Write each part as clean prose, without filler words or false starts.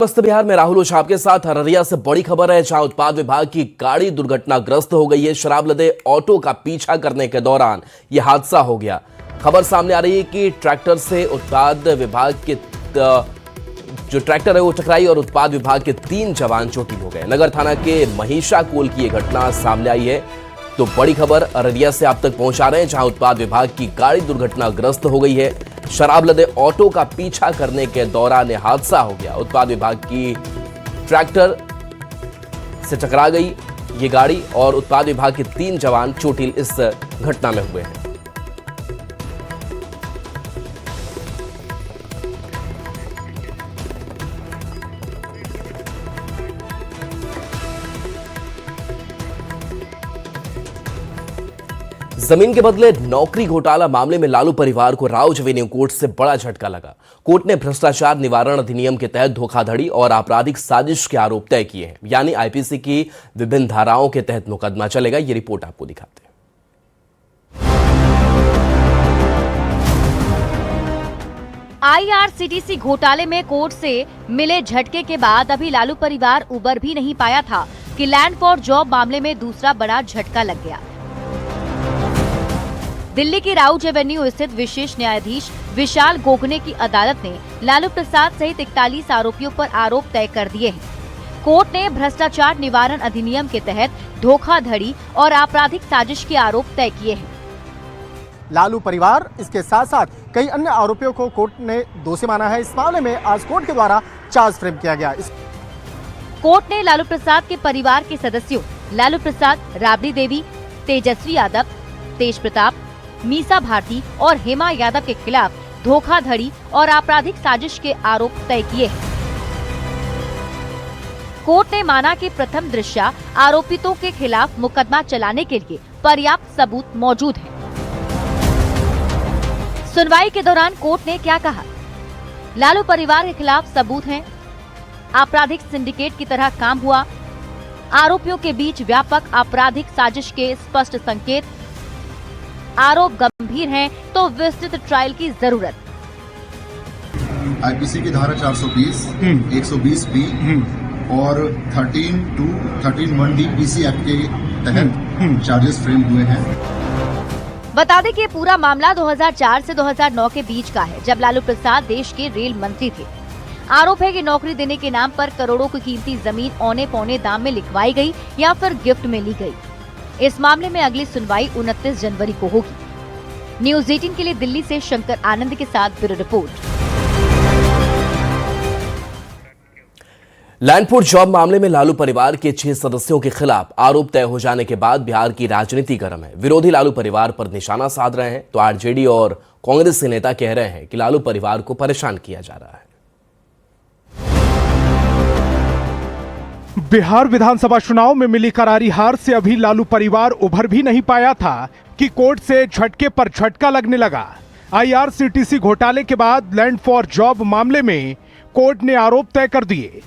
मस्त बिहार में राहुल ओझा के साथ अररिया से बड़ी खबर है, जहां उत्पाद विभाग की गाड़ी दुर्घटनाग्रस्त हो गई है। शराब लदे ऑटो का पीछा करने के दौरान यह हादसा हो गया। खबर सामने आ रही है कि ट्रैक्टर से उत्पाद विभाग के जो ट्रैक्टर है वो टकराई और उत्पाद विभाग के 3 जवान चोटिल हो गए। नगर थाना के महिषा कोल की यह घटना सामने आई है। तो बड़ी खबर अररिया से आप तक पहुंचा रहे हैं, जहां उत्पाद विभाग की गाड़ी दुर्घटनाग्रस्त हो गई है। शराब लदे ऑटो का पीछा करने के दौरान यह हादसा हो गया। उत्पाद विभाग की ट्रैक्टर से टकरा गई ये गाड़ी और उत्पाद विभाग के 3 जवान चोटिल इस घटना में हुए हैं। जमीन के बदले नौकरी घोटाला मामले में लालू परिवार को राउज एवेन्यू कोर्ट से बड़ा झटका लगा। कोर्ट ने भ्रष्टाचार निवारण अधिनियम के तहत धोखाधड़ी और आपराधिक साजिश के आरोप तय किए हैं। यानी आईपीसी की विभिन्न धाराओं के तहत मुकदमा चलेगा। ये रिपोर्ट आपको दिखाते हैं। आईआरसीटीसी घोटाले में कोर्ट से मिले झटके के बाद अभी लालू परिवार उबर भी नहीं पाया था कि लैंड फॉर जॉब मामले में दूसरा बड़ा झटका लग गया। दिल्ली की राउज एवेन्यू स्थित विशेष न्यायाधीश विशाल गोगने की अदालत ने लालू प्रसाद सहित 41 आरोपियों पर आरोप तय कर दिए हैं। कोर्ट ने भ्रष्टाचार निवारण अधिनियम के तहत धोखाधड़ी और आपराधिक साजिश के आरोप तय किए हैं। लालू परिवार इसके साथ साथ कई अन्य आरोपियों को कोर्ट ने दोषी माना है। इस मामले में आज कोर्ट के द्वारा चार्ज फ्रेम किया गया। कोर्ट ने लालू प्रसाद के परिवार के सदस्यों लालू प्रसाद, राबड़ी देवी, तेजस्वी यादव, तेज प्रताप, मीसा भारती और हेमा यादव के खिलाफ धोखाधड़ी और आपराधिक साजिश के आरोप तय किए हैं। कोर्ट ने माना कि प्रथम दृष्टया आरोपितों के खिलाफ मुकदमा चलाने के लिए पर्याप्त सबूत मौजूद हैं। सुनवाई के दौरान कोर्ट ने क्या कहा? लालू परिवार के खिलाफ सबूत हैं, आपराधिक सिंडिकेट की तरह काम हुआ, आरोपियों के बीच व्यापक आपराधिक साजिश के स्पष्ट संकेत, आरोप गंभीर हैं तो विस्तृत ट्रायल की जरूरत। आईपीसी की धारा 420, 120 बी और 13(2)(13)(1) पीसी एक्ट के तहत चार्जेस फ्रेम हुए हैं। बता दें कि पूरा मामला 2004 से 2009 के बीच का है, जब लालू प्रसाद देश के रेल मंत्री थे। आरोप है कि नौकरी देने के नाम पर करोड़ों की कीमती जमीन औने पौने दाम में लिखवाई गई या फिर गिफ्ट में ली गई। इस मामले में अगली सुनवाई 29 जनवरी को होगी। न्यूज़ 18 के लिए दिल्ली से शंकर आनंद के साथ bureau report. Land for job मामले में लालू परिवार के 6 सदस्यों के खिलाफ आरोप तय हो जाने के बाद बिहार की राजनीति गर्म है। विरोधी लालू परिवार पर निशाना साध रहे हैं तो आरजेडी और कांग्रेस के नेता कह रहे हैं कि लालू परिवार को परेशान किया जा रहा है। बिहार विधानसभा चुनाव में मिली करारी हार से अभी लालू परिवार उभर भी नहीं पाया था कि कोर्ट से झटके पर झटका लगने लगा। आईआरसीटीसी घोटाले के बाद लैंड फॉर जॉब मामले में कोर्ट ने आरोप तय कर दिए।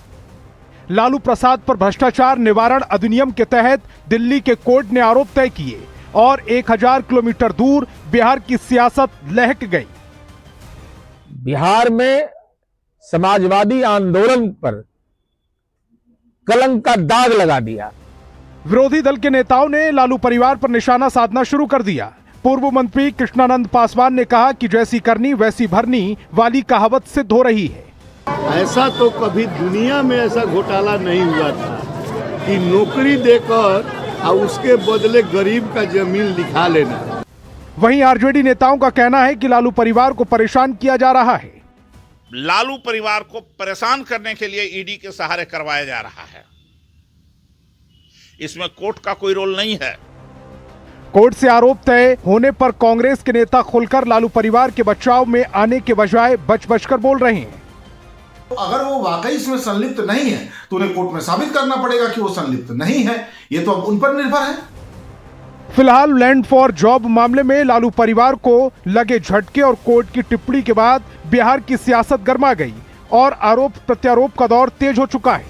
लालू प्रसाद पर भ्रष्टाचार निवारण अधिनियम के तहत दिल्ली के कोर्ट ने आरोप तय किए और 1000 किलोमीटर दूर बिहार की सियासत लहक गई। बिहार में समाजवादी आंदोलन पर कलंक का दाग लगा दिया। विरोधी दल के नेताओं ने लालू परिवार पर निशाना साधना शुरू कर दिया। पूर्व मंत्री कृष्णानंद पासवान ने कहा कि जैसी करनी वैसी भरनी वाली कहावत सिद्ध हो रही है। ऐसा तो कभी दुनिया में ऐसा घोटाला नहीं हुआ था कि नौकरी देकर और उसके बदले गरीब का जमीन लिखा लेना। वहीं आरजेडी नेताओं का कहना है कि लालू परिवार को परेशान किया जा रहा है। लालू परिवार को परेशान करने के लिए ईडी के सहारे करवाया जा रहा है। इसमें कोर्ट का कोई रोल नहीं है। कोर्ट से आरोप तय होने पर कांग्रेस के नेता खुलकर लालू परिवार के बचाव में आने के बजाय बच-बच कर बोल रहे हैं। अगर वो वाकई इसमें संलिप्त नहीं है तो उन्हें कोर्ट में साबित करना पड़ेगा कि वो संलिप्त नहीं है। ये तो अब उन पर निर्भर है। फिलहाल लैंड फॉर जॉब मामले में लालू परिवार को लगे झटके और कोर्ट की टिप्पणी के बाद बिहार की सियासत गर्मा गई और आरोप प्रत्यारोप का दौर तेज हो चुका है।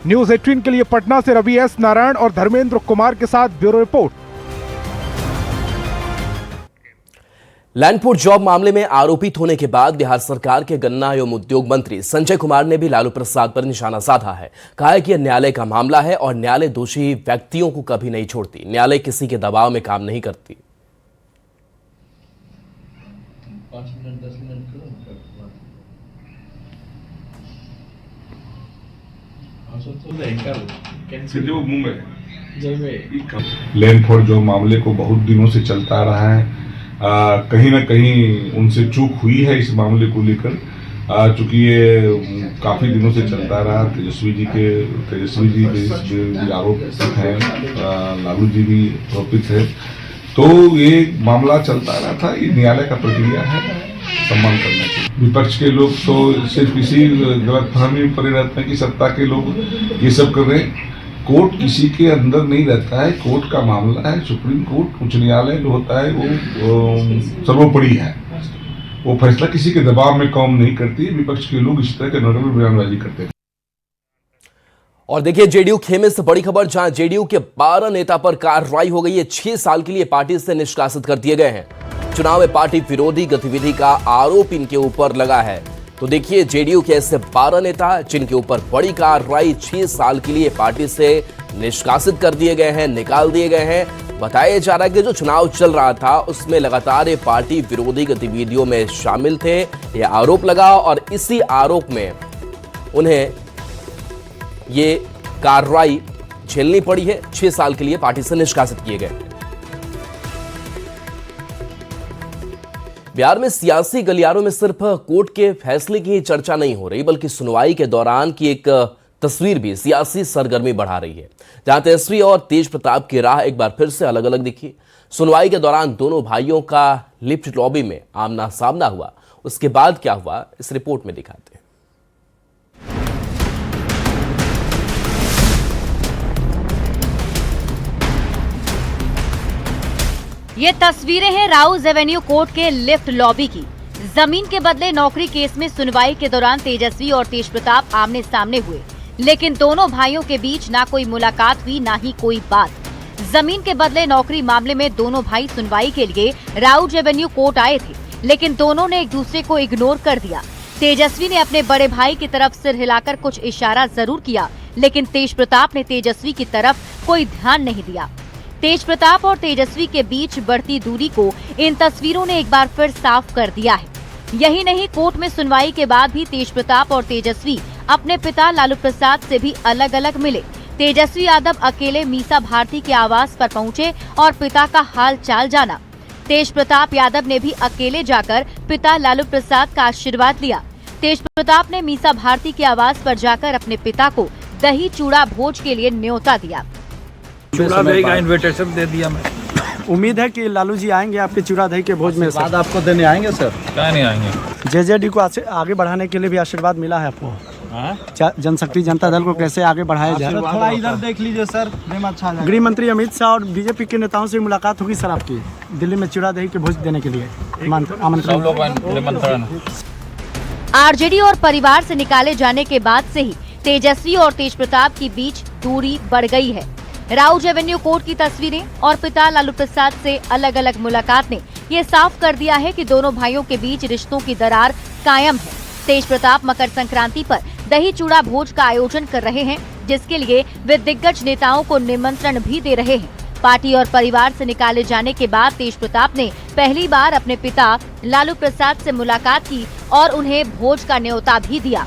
न्यूज़ 18 के लिए पटना से रवि एस नारायण और धर्मेंद्र कुमार के साथ bureau report. Land for job मामले में आरोपित होने के बाद बिहार सरकार के गन्ना एवं उद्योग मंत्री संजय कुमार ने भी लालू प्रसाद पर निशाना साधा है। कहा है कि यह न्यायालय का मामला है और न्यायालय दोषी व्यक्तियों को कभी नहीं छोड़ती। न्यायालय किसी के दबाव में काम नहीं करती। 5 minute 10 minute land for job मामले को बहुत दिनों से चलता रहा है। कहीं ना कहीं उनसे चूक हुई है इस मामले को लेकर, चूंकि ये काफी दिनों से चलता रहा। तेजस्वी जी भी आरोपित हैं, लालू जी भी आरोपित है, तो ये मामला चलता रहा था। ये न्यायालय का प्रक्रिया है, सम्मान करना चाहिए। विपक्ष के लोग तो सिर्फ इसी गलतफहमी में पड़े रहते हैं कि सत्ता के लोग ये सब कर रहे हैं। कोर्ट किसी के अंदर नहीं रहता है, कोर्ट का मामला है। सुप्रीम कोर्ट, उच्च न्यायालय जो होता है वो सर्वोपरि है, वो फैसला किसी के दबाव में काम नहीं करती। विपक्ष के लोग इस तरह के नॉर्मल बयानबाजी करते हैं। और देखिए जेडीयू खेमे से बड़ी खबर, जहां जेडीयू के 12 नेता पर कार्रवाई हो गई है। 6 साल के लिए पार्टी से निष्कासित कर दिए गए हैं। चुनाव में पार्टी विरोधी गतिविधि का आरोप इनके ऊपर लगा है। तो देखिए जेडीयू के ऐसे 12 नेता जिनके ऊपर बड़ी कार्रवाई, 6 साल के लिए पार्टी से निष्कासित कर दिए गए हैं, निकाल दिए गए हैं। बताया जा रहा है कि जो चुनाव चल रहा था उसमें लगातार ये पार्टी विरोधी गतिविधियों में शामिल थे, यह आरोप लगा और इसी आरोप में उन्हें ये कार्रवाई झेलनी पड़ी है। 6 साल के लिए पार्टी से निष्कासित किए गए। बिहार में सियासी गलियारों में सिर्फ कोर्ट के फैसले की चर्चा नहीं हो रही, बल्कि सुनवाई के दौरान की एक तस्वीर भी सियासी सरगर्मी बढ़ा रही है। जहां तेजस्वी और तेज प्रताप की राह एक बार फिर से अलग अलग दिखी। सुनवाई के दौरान दोनों भाइयों का लिफ्ट लॉबी में आमना सामना हुआ। उसके बाद क्या हुआ, इस रिपोर्ट में दिखाते हैं। ये तस्वीरें हैं राउज एवेन्यू कोर्ट के लिफ्ट लॉबी की। जमीन के बदले नौकरी केस में सुनवाई के दौरान तेजस्वी और तेज प्रताप आमने सामने हुए, लेकिन दोनों भाइयों के बीच ना कोई मुलाकात हुई, ना ही कोई बात। जमीन के बदले नौकरी मामले में दोनों भाई सुनवाई के लिए राउज एवेन्यू कोर्ट आए थे, लेकिन दोनों ने एक दूसरे को इग्नोर कर दिया। तेजस्वी ने अपने बड़े भाई की तरफ सिर हिलाकर कुछ इशारा जरूर किया, लेकिन तेज प्रताप ने तेजस्वी की तरफ कोई ध्यान नहीं दिया। तेज प्रताप और तेजस्वी के बीच बढ़ती दूरी को इन तस्वीरों ने एक बार फिर साफ कर दिया है। यही नहीं, कोर्ट में सुनवाई के बाद भी तेज प्रताप और तेजस्वी अपने पिता लालू प्रसाद से भी अलग अलग मिले। तेजस्वी यादव अकेले मीसा भारती के आवास पर पहुंचे और पिता का हाल चाल जाना। तेज प्रताप यादव ने भी अकेले जाकर पिता लालू प्रसाद का आशीर्वाद लिया। तेज प्रताप ने मीसा भारती के आवास पर जाकर अपने पिता को दही चूड़ा भोज के लिए न्योता दिया। चूड़ा दही का इन्विटेशन दे दिया मैं। उम्मीद है कि लालू जी आएंगे आपके चूड़ा दही के भोज में। बाद आपको देने आएंगे सर? क्या नहीं आएंगे। जेजेडी को आगे बढ़ाने के लिए भी आशीर्वाद मिला है आपको? जनशक्ति जनता दल को कैसे आगे बढ़ाया जाए? थोड़ा इधर देख लीजिए सर, अच्छा। गृह मंत्री अमित शाह और बीजेपी के नेताओं से मुलाकात होगी सर आपकी दिल्ली में चूड़ा दही के भोज देने के लिए आमंत्रण? आरजेडी और परिवार से निकाले जाने के बाद से ही तेजस्वी और तेज प्रताप की बीच दूरी बढ़ गई है। राउज एवेन्यू कोर्ट की तस्वीरें और पिता लालू प्रसाद से अलग अलग मुलाकात ने ये साफ कर दिया है कि दोनों भाइयों के बीच रिश्तों की दरार कायम है। तेज प्रताप मकर संक्रांति पर दही चूड़ा भोज का आयोजन कर रहे हैं, जिसके लिए वे दिग्गज नेताओं को निमंत्रण भी दे रहे हैं। पार्टी और परिवार से निकाले जाने के बाद तेज प्रताप ने पहली बार अपने पिता लालू प्रसाद से मुलाकात की और उन्हें भोज का न्योता भी दिया।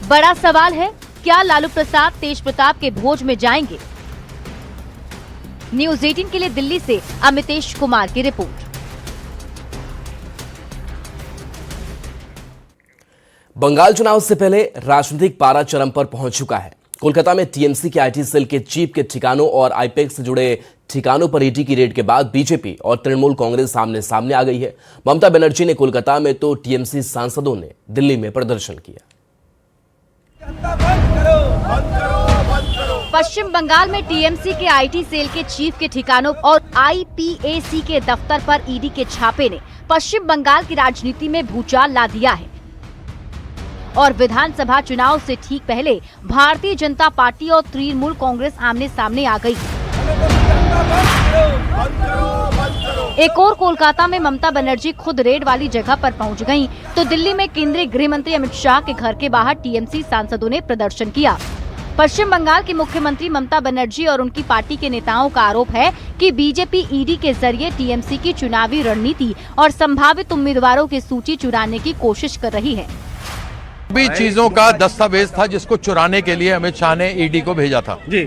बड़ा सवाल है, क्या लालू प्रसाद तेज प्रताप के भोज में जाएंगे? न्यूज़ 18 के लिए दिल्ली से अमितेश कुमार की रिपोर्ट। बंगाल चुनाव से पहले राजनीतिक पारा चरम पर पहुंच चुका है। कोलकाता में टीएमसी के आईटी सेल के चीफ के ठिकानों और आईपैक्स से जुड़े ठिकानों पर ईडी की रेड के बाद बीजेपी और तृणमूल कांग्रेस आमने सामने आ गई है। ममता बनर्जी ने कोलकाता में तो टीएमसी सांसदों ने दिल्ली में प्रदर्शन किया। पश्चिम बंगाल में टीएमसी के आईटी सेल के चीफ के ठिकानों और आईपीएसी के दफ्तर पर ईडी के छापे ने पश्चिम बंगाल की राजनीति में भूचाल ला दिया है। और विधानसभा चुनाव से ठीक पहले भारतीय जनता पार्टी और तृणमूल कांग्रेस आमने सामने आ गई। एक और कोलकाता में ममता बनर्जी खुद रेड वाली जगह पर पहुंच गयीं, तो दिल्ली में केंद्रीय गृह मंत्री अमित शाह के घर के बाहर टीएमसी सांसदों ने प्रदर्शन किया। पश्चिम बंगाल की मुख्यमंत्री ममता बनर्जी और उनकी पार्टी के नेताओं का आरोप है कि बीजेपी ईडी के जरिए टीएमसी की चुनावी रणनीति और संभावित उम्मीदवारों की सूची चुराने की कोशिश कर रही है। भी चीजों का दस्तावेज था जिसको चुराने के लिए अमित शाह ने ईडी को भेजा था। जी।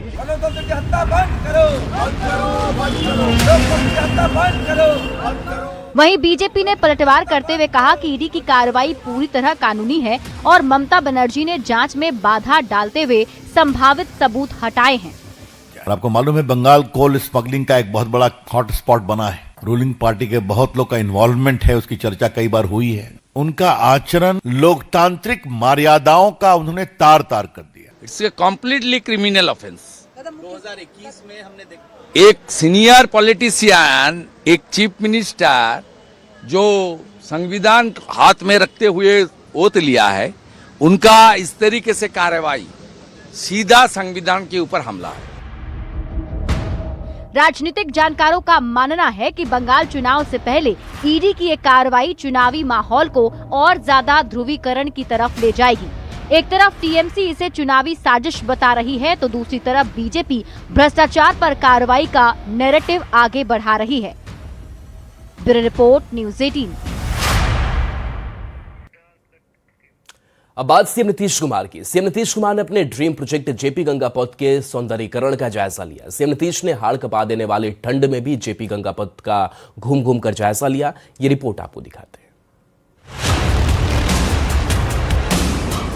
वहीं बीजेपी ने पलटवार करते हुए कहा कि ईडी की कार्रवाई पूरी तरह कानूनी है और ममता बनर्जी ने जांच में बाधा डालते हुए संभावित सबूत हटाए हैं। आपको मालूम है बंगाल कोल स्मगलिंग का एक बहुत बड़ा हॉट स्पॉट बना है। रूलिंग पार्टी के बहुत लोग का इन्वॉल्वमेंट है, उसकी चर्चा कई बार हुई है। उनका आचरण लोकतांत्रिक मर्यादाओं का उन्होंने तार तार कर दिया। It's a completely criminal offence. 2021 में हमने देखा एक सीनियर पॉलिटिशियन, एक चीफ मिनिस्टर जो संविधान हाथ में रखते हुए ओथ लिया है, उनका इस तरीके से कार्रवाई सीधा संविधान के ऊपर हमला है। राजनीतिक जानकारों का मानना है कि बंगाल चुनाव से पहले ईडी की ये कार्रवाई चुनावी माहौल को और ज्यादा ध्रुवीकरण की तरफ ले जाएगी। एक तरफ टीएमसी इसे चुनावी साजिश बता रही है, तो दूसरी तरफ बीजेपी भ्रष्टाचार पर कार्रवाई का नैरेटिव आगे बढ़ा रही है। Bureau report, news 18। अब बात सीएम नीतीश कुमार की। सीएम नीतीश कुमार ने अपने ड्रीम प्रोजेक्ट जेपी गंगा पथ के सौंदर्यीकरण का जायजा लिया। सीएम नीतीश ने हाड़ कपा देने वाली ठंड में भी जेपी गंगा पथ का घूम घूम कर जायजा लिया। ये रिपोर्ट आपको दिखाते हैं।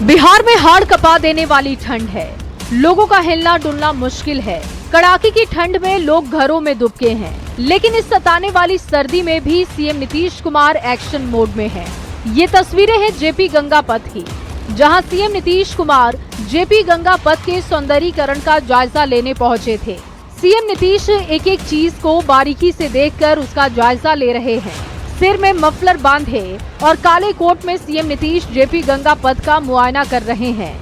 बिहार में हाड़ कपा देने वाली ठंड है, लोगों का हिलना डुलना मुश्किल है। कड़ाके की ठंड में लोग घरों में दुबके हैं, लेकिन इस सताने वाली सर्दी में भी CM Nitish Kumar action mode में हैं। ये तस्वीरें हैं जेपी गंगा पथ की, जहां सीएम नीतीश कुमार जेपी गंगा पथ के सौंदर्यीकरण का जायजा लेने पहुंचे थे। सीएम नीतीश एक एक चीज को बारीकी से देखकर उसका जायजा ले रहे हैं। सिर में मफलर बांधे और काले कोट में सीएम नीतीश जेपी गंगा पथ का मुआयना कर रहे हैं।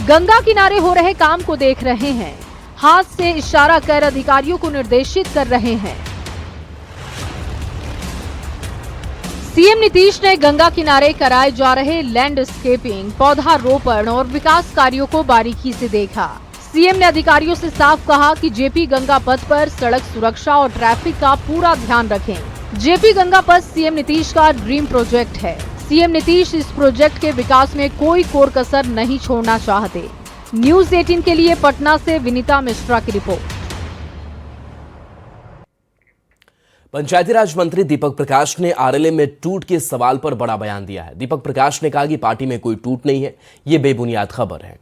गंगा किनारे हो रहे काम को देख रहे हैं, हाथ से इशारा कर अधिकारियों को निर्देशित कर रहे हैं। सीएम नीतीश ने गंगा किनारे कराए जा रहे लैंडस्केपिंग, पौधारोपण और विकास कार्यों को बारीकी से देखा। सीएम ने अधिकारियों से साफ कहा कि जेपी गंगा पथ पर सड़क सुरक्षा और ट्रैफिक का पूरा ध्यान रखें। जेपी गंगा पथ सीएम नीतीश का ड्रीम प्रोजेक्ट है। सीएम नीतीश इस प्रोजेक्ट के विकास में कोई कोर कसर नहीं छोड़ना चाहते। न्यूज़ 18 के लिए पटना से विनीता मिश्रा की रिपोर्ट। पंचायती राज मंत्री दीपक प्रकाश ने आरएलए में टूट के सवाल पर बड़ा बयान दिया है। दीपक प्रकाश ने कहा कि पार्टी में कोई टूट नहीं है, ये बेबुनियाद खबर है।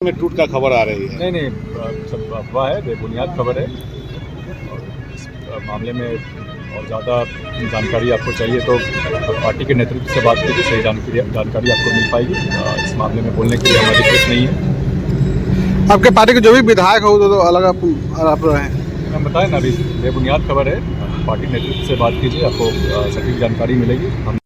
में टूट का खबर आ रही है। नहीं, सब अफवाह है, बेबुनियाद खबर है। और इस मामले में और ज़्यादा जानकारी आपको चाहिए तो पार्टी के नेतृत्व से बात कीजिए, सही जानकारी आपको मिल पाएगी। इस मामले में बोलने के लिए हमारी अधिकृत नहीं है। आपके पार्टी के जो भी विधायक हो तो अलग आप रहे हैं। हम बताएं ना, अभी बेबुनियाद खबर है। पार्टी नेतृत्व से बात कीजिए, आपको सटीक जानकारी मिलेगी।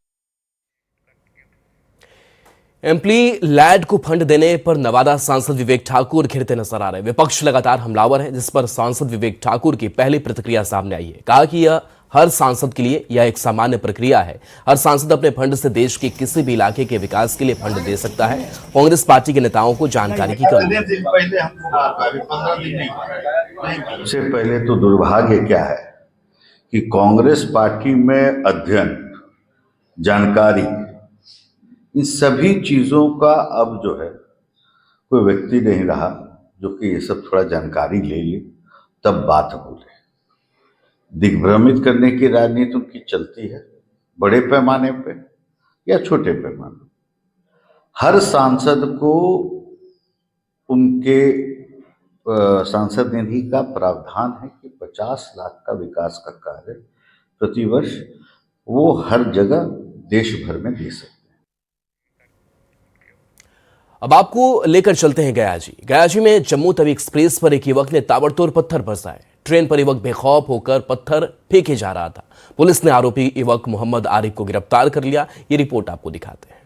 एमपी लैड को फंड देने पर नवादा सांसद विवेक ठाकुर घिरते नजर आ रहे हैं। विपक्ष लगातार हमलावर है, जिस पर सांसद विवेक ठाकुर की पहली प्रतिक्रिया सामने आई है। कहा कि यह हर सांसद के लिए यह एक सामान्य प्रक्रिया है। हर सांसद अपने फंड से देश के किसी भी इलाके के विकास के लिए फंड दे सकता है। कांग्रेस पार्टी के नेताओं को जानकारी की कमी है। सबसे पहले तो दुर्भाग्य क्या है कि कांग्रेस पार्टी में अध्ययन, जानकारी, इन सभी चीजों का अब जो है कोई व्यक्ति नहीं रहा जो कि ये सब थोड़ा जानकारी ले ले तब बात बोले। दिग्भ्रमित करने की राजनीति उनकी चलती है, बड़े पैमाने पे या छोटे पैमाने। हर सांसद को उनके सांसद निधि का प्रावधान है कि 50 लाख का विकास का कार्य प्रतिवर्ष वो हर जगह देश भर में दे सकते हैं। अब आपको लेकर चलते हैं गयाजी में जम्मू तवी एक्सप्रेस पर एक युवक ने ताबड़तोड़ पत्थर बरसाए। ट्रेन पर युवक बेखौफ होकर पत्थर फेंके जा रहा था। पुलिस ने आरोपी युवक मोहम्मद आरिफ को गिरफ्तार कर लिया। ये रिपोर्ट आपको दिखाते हैं।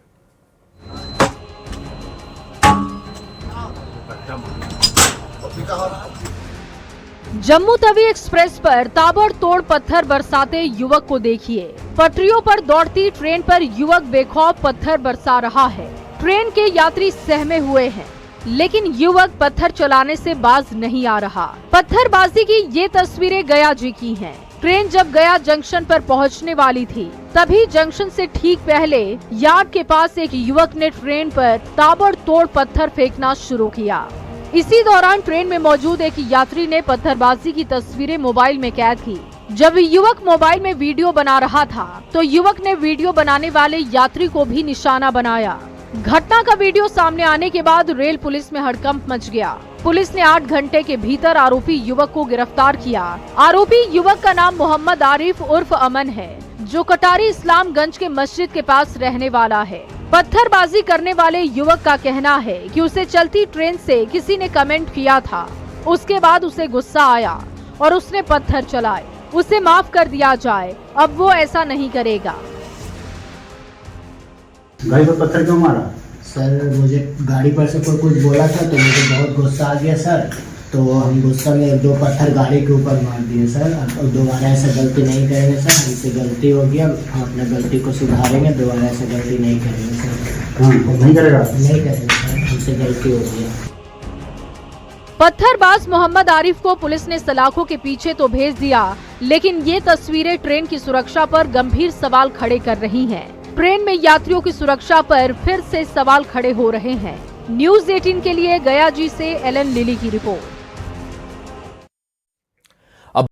जम्मू तवी एक्सप्रेस पर ताबड़तोड़ पत्थर बरसाते युवक को देखिए। पटरियों पर दौड़ती ट्रेन पर युवक बेखौफ पत्थर बरसा रहा है। ट्रेन के यात्री सहमे हुए हैं, लेकिन युवक पत्थर चलाने से बाज नहीं आ रहा। पत्थरबाजी की ये तस्वीरें गया जी की हैं। ट्रेन जब गया जंक्शन पर पहुंचने वाली थी, तभी जंक्शन से ठीक पहले यार्ड के पास एक युवक ने ट्रेन पर ताबड़तोड़ पत्थर फेंकना शुरू किया। इसी दौरान ट्रेन में मौजूद एक यात्री ने पत्थरबाजी की तस्वीरें मोबाइल में कैद की। जब युवक मोबाइल में वीडियो बना रहा था, तो युवक ने वीडियो बनाने वाले यात्री को भी निशाना बनाया। घटना का वीडियो सामने आने के बाद रेल पुलिस में हड़कंप मच गया। पुलिस ने 8 घंटे के भीतर आरोपी युवक को गिरफ्तार किया। आरोपी युवक का नाम मोहम्मद आरिफ उर्फ अमन है, जो कटारी इस्लामगंज के मस्जिद के पास रहने वाला है। पत्थरबाजी करने वाले युवक का कहना है कि उसे चलती ट्रेन से किसी ने कमेंट किया था। उसके बाद उसे गुस्सा आया और उसने पत्थर चलाए। उसे माफ कर दिया जाए, अब वो ऐसा नहीं करेगा। गाड़ी पर पत्थर क्यों मारा? सर मुझे गाड़ी पर से कोई कुछ बोला था तो मुझे बहुत गुस्सा आ गया सर, तो हम गुस्सा में 2 पत्थर गाड़ी के ऊपर मार दिए सर। अब दोबारा ऐसा गलती नहीं करेंगे सर, हमसे गलती हो गया, हम अपने गलती को सुधारेंगे, दोबारा ऐसा गलती नहीं करेंगे सर। नहीं करेगा? नहीं करेंगे सर, हमसे गलती हो गया। पत्थरबाज मोहम्मद आरिफ को पुलिस ने सलाखों के पीछे तो भेज दिया, लेकिन ये तस्वीरें ट्रेन की सुरक्षा पर गंभीर सवाल खड़े कर रही हैं। ट्रेन में यात्रियों की सुरक्षा पर फिर से सवाल खड़े हो रहे हैं। न्यूज़ 18 के लिए गया जी से एलन लिली की रिपोर्ट।